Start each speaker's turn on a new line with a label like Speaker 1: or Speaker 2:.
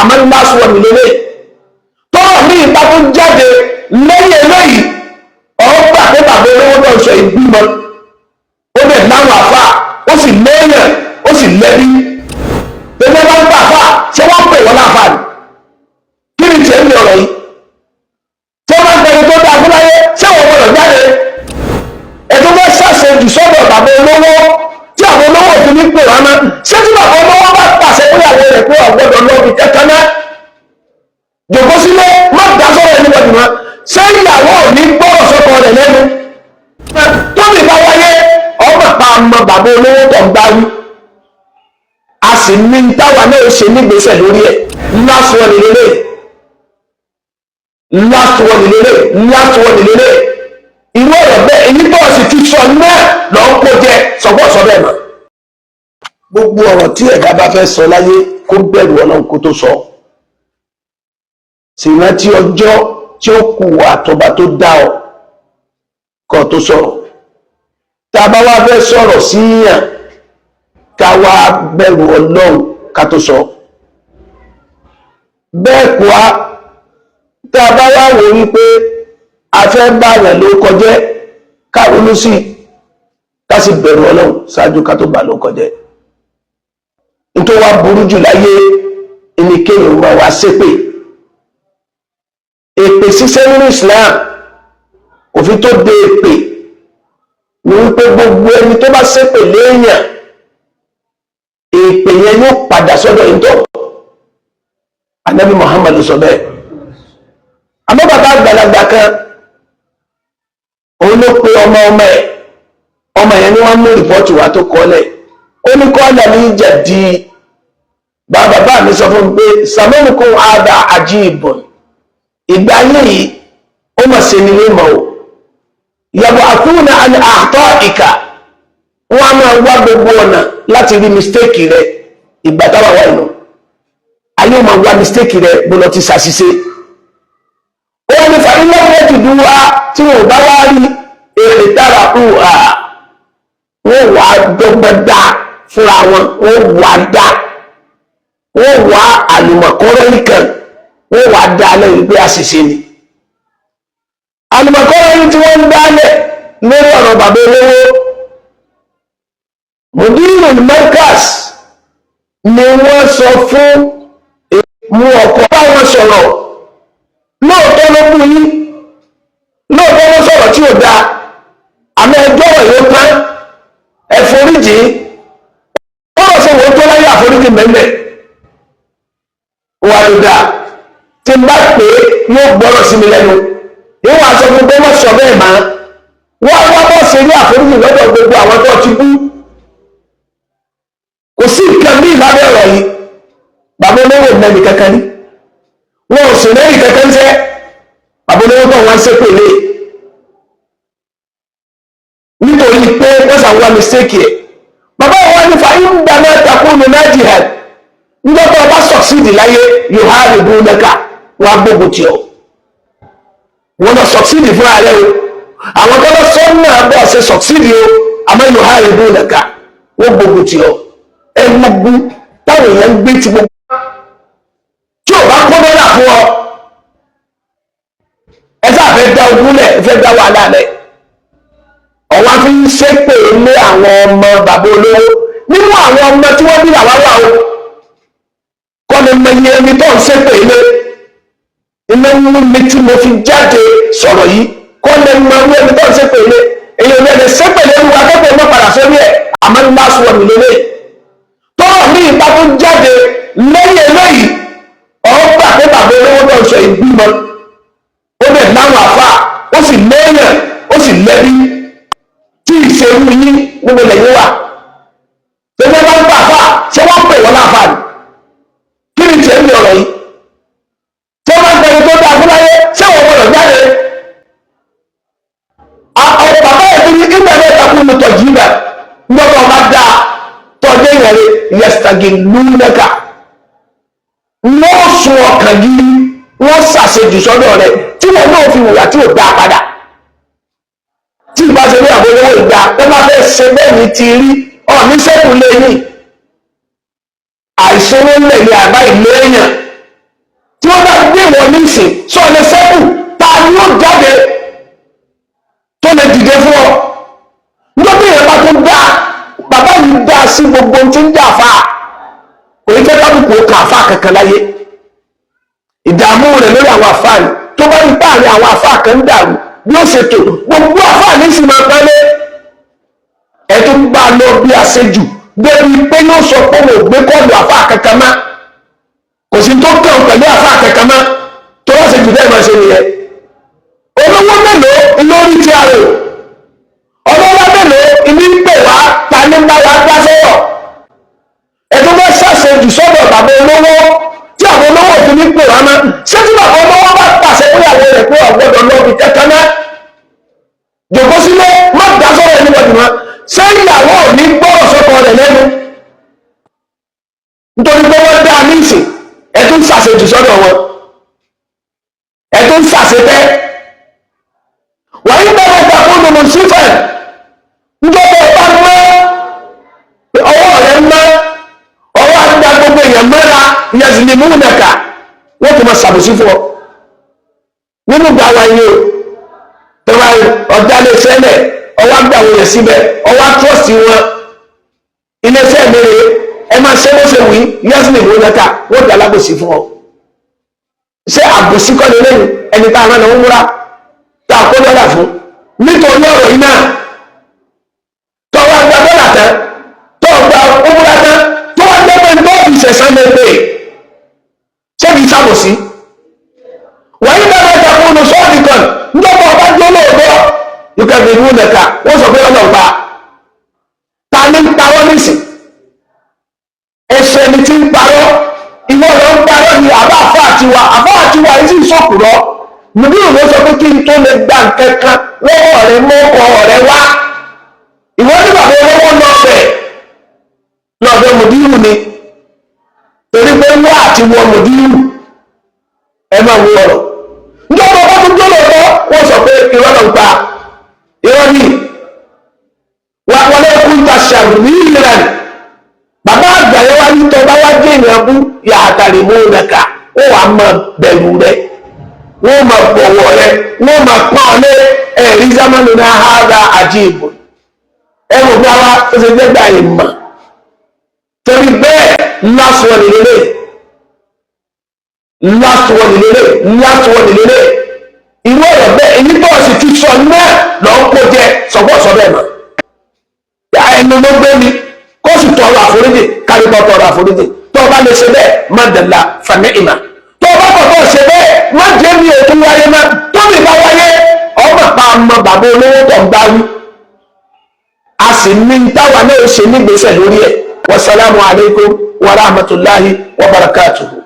Speaker 1: àmọ́ ní last one lélẹ̀ tọ́rọ̀ ní ìbá tó jáde lẹ́yìn eléyìí ọgbà pé bàbá olówó náà sọ ìbímọ ó dẹ̀ láwọn àfà ó sì lẹ́yìn ó sì lẹ́bí tẹ́lẹ̀ bá ń gbà àfà ṣé wọ́n pè wọ́n láàfà ni kí ni tiẹ̀ ń lè ọ̀rọ̀ yìí tí wọ́n bá ń tẹ̀lé tó dá fúláyé ṣé wọ́n gbọ́dọ̀ jáde ẹ̀tọ́ bá ṣàṣejù sọ́dọ̀ bàbá olówó tí àwọn olówó òfin ní pè wọ́n náà ṣé tí bàbá olówó bá pàṣẹ fúyàwó rẹ̀ pé ọ̀gbọ́dọ̀ lọ́ọ̀bì kẹ́kẹ́ náà jòkó sílé má dá sọ́rọ̀ ẹni wọ̀nyí wọn ṣé ìyàwó ò ní gbọ́rọ̀ sọ́kọ rẹ̀ lẹ́nu tóbi bá wáyé ọmọ pa ọmọ bàbá olówó tó ń gbáwí a sì ní táwa náà ṣe nígbésẹ̀ lórí ẹ̀ last one lélẹ̀ irú ọ̀rọ̀ bẹ́ẹ̀ èyí tó sì ti sọ náà lọ ń kó jẹ sọ́gbọ́ sọ bẹ́ẹ̀ mọ́. gbogbo ọ̀rọ̀ tí ẹ̀dá bá fẹ́ sọ láyé kó bẹ̀rù Ọlọ́run kó tó sọ sì rántí ọjọ́ tí ó kù àtọba tó dá ọ kó tó sọ̀rọ̀ tá a bá wá fẹ́ sọ̀rọ̀ sí yàn ká wá bẹ̀rù Ọlọ́run ká tó sọ bẹ́ẹ̀ kú á tá a bá wá wò wípé a fẹ́ bá yàn ló kọjẹ́ ká ronú sí ká sì bẹ̀rù Ọlọ́run ṣáájú ká tó bá ló kọjẹ́ nítorí wá burú jù láyé ẹnikẹ́yìn máa wá ṣépè èpè ṣíṣe nínú Islam òfin tó de èpè ní wípé gbogbo ẹni tó bá ṣépè léèyàn èpè yẹn yóò padà sọ́dọ̀ ìtọ́ Ànábì Muhammad sọ bẹ́ẹ̀ àmọ́ bàbá àgbàlagbà kan òun ló pe ọmọ yẹn ni wọ́n mú rìpọ́tù wá tó kọ́lẹ̀ ó ní kọ́lẹ̀ ní jẹ̀dí bàbá mi sọ fún mi pé sàmúnukún àdá àjíìbọ̀n ìgbà yìí ó mọ̀ sí ni mímọ̀ o yàbọ̀ àkúnà àni àtọ́ ìkà wọ́n á máa wá gbogbo ọ̀nà láti rí mistake rẹ̀ ìgbà táwa wà inú ayé ó máa wá mistake rẹ̀ bọ́lọ̀ ti ṣàṣìṣe ó wọ́n ní fàáyín lọ́wọ́ ti dùn wá tí wọ́n bá wá rí èrè tára wọ́n wà dọ́gbọ́n dá fúnra wọn wọ́n wà dá wọ́n wà àlùmọ̀kọ́rọ́ nìkan wọ́n wà dálẹ̀ wípé àṣìṣe ni àlùmọ̀kọ́rọ́ yìí tí wọ́n ń dálẹ̀ lórí ọ̀rọ̀ bàbá olówó mùdírù Markaz ni wọ́n sọ fún mú ọkọ̀ báwọn sọ̀rọ̀ lóòótọ́ ló kú yín lóòótọ́ ló sọ̀rọ̀ tí ò dáa àmọ́ ẹjọ́ rẹ̀ yóò tán ẹ̀foríjì ọ̀rọ̀ sọ wọ́n tó láyé àforíjì mẹ́mẹ́ wà ló dáa tí n bá pè é yóò gbọ́rọ̀ sí mi lẹ́nu ìwọ̀n aṣọ gbogbo wọn sọ bẹ́ẹ̀ máa wọ́n wá bọ́ sí ní àforíjì lọ́dọ̀ gbogbo àwọn tó ti kú kò sí nǹkan ní ìlànà ọ̀rọ̀ yìí bàbá olówó mẹ́rin kankan ní wọn ò sì lẹ́yìn kankan jẹ́ bàbá olówó tó wọ́n ṣe pèlè nítorí pé wọ́n sàn wá mistake ẹ̀ bàbá wọn ní fa ń gbà náà takú ní jihad nígbà tó bá succeed láyé yóò há lè bú mẹ́ka wọn á gbógun tì ọ́ wọn lọ succeed fún ààrẹ o àwọn tó lọ sọ náà bọ́ ṣe succeed o àmọ́ yóò há lè bú mẹ́ka wọn gbógun tì ọ́ ẹ gbogbo táwọn èèyàn ń gbé ti gbogbo tí ò bá kó dọ́là fún ọ ẹ sáà fẹ́ dá ogún lẹ̀ fẹ́ dá wàhálà lẹ̀ ọ̀wá fi ń ṣépè lé àwọn ọmọ bàbá olówó nínú àwọn ọmọ tí wọ́n bí làwá wà o kọ́ni mọ iye ẹni tó ń ṣépè lé iná nínú mi tí mo fi jáde sọ̀rọ̀ yìí kọ́ni mọ iye ẹni tó ń ṣépè lé èyàn lè ṣépè lé wíwá akẹ́kọ̀ọ́ mọ́ padà sórí ẹ̀ àmọ́ ní last one lélẹ̀ tọ́rọ̀ ní ìbá tó jáde lẹ́yìn eléyìí ọgbà pé bàbá olówó náà sọ ìbímọ ó dẹ̀ láwọn àfà ó sì lẹ́yìn ó sì lẹ́bí tí ìṣerú yín gbogbo lẹ́yìn wà tẹ́lẹ̀ bá ń gbà fà ṣé wọ́n pè wọ́n láàfà ni kí ni tiẹ̀ ń lè ọ̀rọ̀ yìí tí wọ́n bá ń tẹ̀lé tó dáa fún láyé ṣé wọ́n gbọ́dọ̀ jáde àwọn bàbá ẹ̀dín ní ìgbàlẹ̀ ìtakùn ní tọ̀jú ibẹ̀ ńgbọ́dọ̀ bá dáa tọ́jú ìyẹ̀rẹ̀ yẹ̀sítàgì lúlẹ́kà wọ́n sun ọkàn yìí wọ́n ṣàṣejù sọ́dọ̀ rẹ̀ tí wọ́n náà fi wùwà tí ò dáa padà tí ìbá ṣe ní àbólówó ìgbà wọ́n bá fẹ́ ṣe bẹ́ẹ̀ ní ti rí ọ̀ní sẹ́kù lẹ́yìn àìsówó lẹ̀ ní àbá ìlú èèyàn gbogbo tí ń jà fà kò ní fẹ́ kábùkù ó kà fà kankan láyé ìdààmú rẹ̀ lórí àwọn àfáàní tó bá ń bá àárín àwọn àfáà kan ń dàrú bí ó ṣe tò gbogbo àfáàní sì máa pẹ́lẹ́ ẹ̀ tó ń bá a lọ bí àṣejù débi pé yóò sọ pé mo gbé kọ́ọ̀lù àfáà kankan má kò sí tó kàn pẹ̀lú àfáà kankan má tó wá ṣe jù bẹ́ẹ̀ máa ṣe nìyẹn olówó mélòó lórí tí a rò ọlọ́wọ́ mélòó ìní ń pè wá ta ní bá wa dá sọ́rọ̀ ẹ̀tọ́ bá ṣàṣejù sọ́dọ̀ bàbá olówó tí àwọn olówó òfin ní pè wá mọ́ ṣé tí bàbá olówó bá pàṣẹ fúyàwó rẹ̀ pé ọ̀gbọ́dọ̀ lọ́ọ̀bì kankan náà jòkó sílé má dá sọ́rọ̀ ẹni wọ̀dì mọ́ ṣé ìyàwó ò ní gbọ́rọ̀ sọ́kọ rẹ̀ lẹ́nu nítorí pé wọ́n dá ní ìsìn ẹ̀tún ṣàṣejù sọ́dọ̀ wọn ẹ̀tún ṣàṣetẹ́ wàyí bẹ́ẹ̀ bá fún mi sífẹ̀ njọba ọba mọ́ ọwọ́ rẹ̀ mọ́ ọwọ́ àdá gbogbo èèyàn mẹ́ra yẹ̀sìlì múnẹ̀ká wọ́n tó máa ṣàbòsí fún ọ nínú ìgbà wa yìí o tẹ́wà ọ̀dá lè ṣẹlẹ̀ ọwọ́ àgbà wọ̀nyẹ̀ síbẹ̀ ọwọ́ àtúrọ̀sì wọn iléeṣẹ́ mẹ́rẹ̀ ẹ máa ṣe bó ṣe wí yẹ̀sìlì múnẹ̀ká wọ́n dá lábòsí fún ọ ṣé àbòsí kọ́ ni lẹ́yìn ẹni tá a rán lọ́wọ́ múra tá a kó dọ́là fún nítorí ọ̀rọ̀ yìí náà tọ́wọ́ gba dọ́là tán tọ́wọ́ gba owóra tán tọ́wọ́ gbẹ́gbẹ́ bọ́ọ̀lù ìṣẹ̀sán lẹ́gbẹ́ ṣébi sábòsí wàyí bẹ́ẹ̀ bá fún un sọ́ọ̀dì kan níjọba ọba jẹ́ olóògbé ìkẹ́bí ìlú nìka wọ́n sọ pé ọlọ́ọ̀gbà ta ní ń parọ́ nísìn ẹ̀ṣẹ̀ ni ti ń parọ́ ìwọ lọ ń parọ́ ni àbá àtiwà yìí sì ń sọ̀kùrọ̀ nùbí ìwé sọ pé kí n tó lè gba nǹkan kan lọ́wọ́ rẹ mọ́ ọkọ̀ rẹ wá ìwọ ní bàbá olówó lọ́ọ̀bẹ̀ mùdírù ni torí pé wọ́n àti wọ mùdírù ẹ máa wọ ọ̀rọ̀ níjọba ọkọ̀ tó gbọ́dọ̀ tọ́ wọ́n sọ pé irọ́ lọ ń pa irọ́ ní wọlé kú ta ṣàrùmí ìlera ni bàbá àgbàyẹ wá ní tọ́ bá wá dé ìrìnàbù yàtàrí mú nàkà ó wà máa bẹ̀rù rẹ wọ́n máa bọ̀wọ̀ rẹ wọ́n máa pọ́n lé ẹ̀rí zámánù náà hàrá àjíìbò ẹ̀rù bá wa ṣe gbẹ́gbà ìmọ̀ torí bẹ́ẹ̀ last one lélẹ̀ irú ọ̀rọ̀ bẹ́ẹ̀ èyí tó sì ti sọ náà lọ́ọ́ kó jẹ sọ́gbọ́sọ bẹ́ẹ̀ mọ̀ ẹnu ló gbé mi kó sì tọrọ àforíjì káríkọ́ tọrọ àforíjì tó o bá lè ṣe bẹ́ẹ̀ má dẹ̀la fàmí ìmà tó o bá kọ̀kọ́ ṣe bẹ́ẹ̀ má jẹ́ mi ètò wáyé má tó mi bá wáyé ọmọ pa ọmọ bàbá olówó tó ń bá wí a sì ní táwa náà ṣe nígbésẹ̀ lórí ẹ̀ wasalaamu alaykum wa rahmatulahi wa barakatuhu.